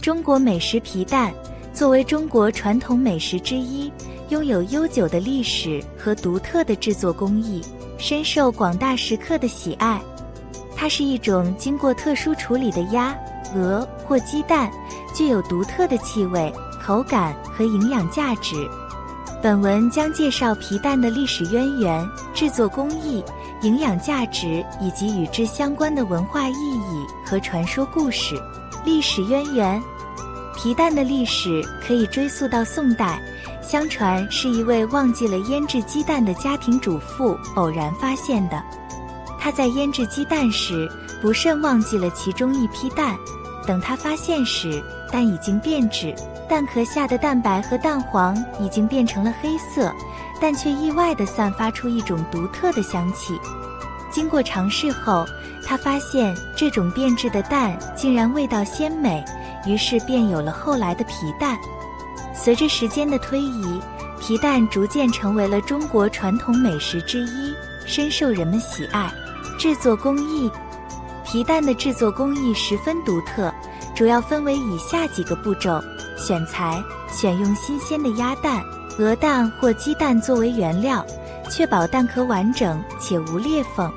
中国美食皮蛋作为中国传统美食之一，拥有悠久的历史和独特的制作工艺，深受广大食客的喜爱。它是一种经过特殊处理的鸭、鹅或鸡蛋，具有独特的气味、口感和营养价值。本文将介绍皮蛋的历史渊源、制作工艺、营养价值以及与之相关的文化意义和传说故事。历史渊源：皮蛋的历史可以追溯到宋代，相传是一位忘记了腌制鸡蛋的家庭主妇偶然发现的。她在腌制鸡蛋时不慎忘记了其中一批蛋，等她发现时，蛋已经变质，蛋壳下的蛋白和蛋黄已经变成了黑色，但却意外地散发出一种独特的香气。经过尝试后，他发现这种变质的蛋竟然味道鲜美，于是便有了后来的皮蛋。随着时间的推移，皮蛋逐渐成为了中国传统美食之一，深受人们喜爱。制作工艺：皮蛋的制作工艺十分独特，主要分为以下几个步骤：选材，选用新鲜的鸭蛋、鹅蛋或鸡蛋作为原料，确保蛋壳完整且无裂缝。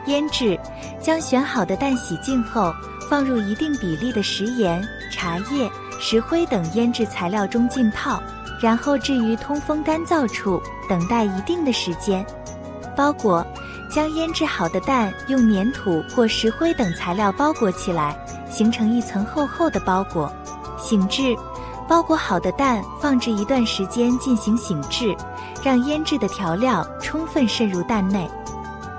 腌制，将选好的蛋洗净后，放入一定比例的食盐、茶叶、石灰等腌制材料中浸泡，然后置于通风干燥处，等待一定的时间。包裹，将腌制好的蛋用粘土或石灰等材料包裹起来，形成一层厚厚的包裹。醒制，包裹好的蛋放置一段时间进行醒制，让腌制的调料充分渗入蛋内。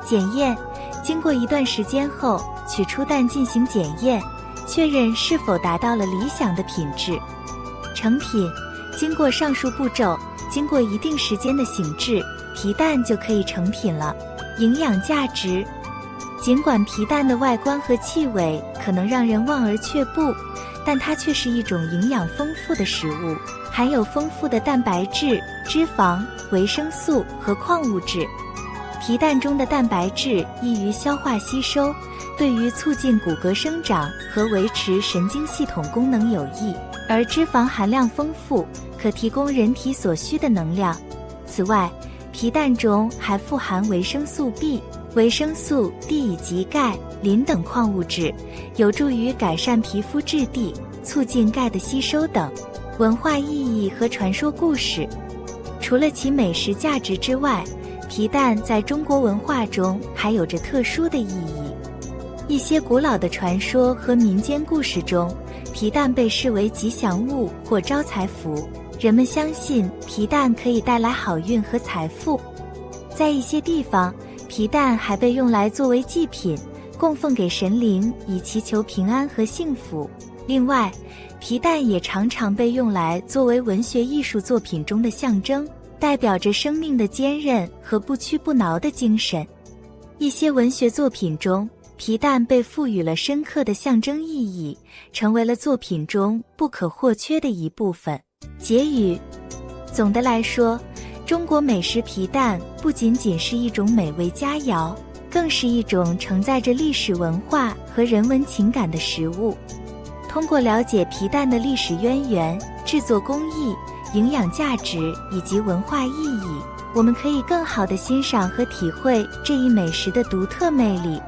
检验，经过一段时间后，取出蛋进行检验，确认是否达到了理想的品质。成品，经过上述步骤，经过一定时间的醒制，皮蛋就可以成品了。营养价值，尽管皮蛋的外观和气味可能让人望而却步，但它却是一种营养丰富的食物，含有丰富的蛋白质、脂肪、维生素和矿物质。皮蛋中的蛋白质易于消化吸收，对于促进骨骼生长和维持神经系统功能有益，而脂肪含量丰富，可提供人体所需的能量。此外，皮蛋中还富含维生素 B、维生素 D 以及钙、磷等矿物质，有助于改善皮肤质地，促进钙的吸收等。文化意义和传说故事，除了其美食价值之外，皮蛋在中国文化中还有着特殊的意义。一些古老的传说和民间故事中，皮蛋被视为吉祥物或招财符，人们相信皮蛋可以带来好运和财富。在一些地方，皮蛋还被用来作为祭品，供奉给神灵，以祈求平安和幸福。另外，皮蛋也常常被用来作为文学艺术作品中的象征，代表着生命的坚韧和不屈不挠的精神。一些文学作品中，皮蛋被赋予了深刻的象征意义，成为了作品中不可或缺的一部分。结语：总的来说，中国美食皮蛋不仅仅是一种美味佳肴，更是一种承载着历史文化和人文情感的食物。通过了解皮蛋的历史渊源、制作工艺、营养价值以及文化意义，我们可以更好地欣赏和体会这一美食的独特魅力。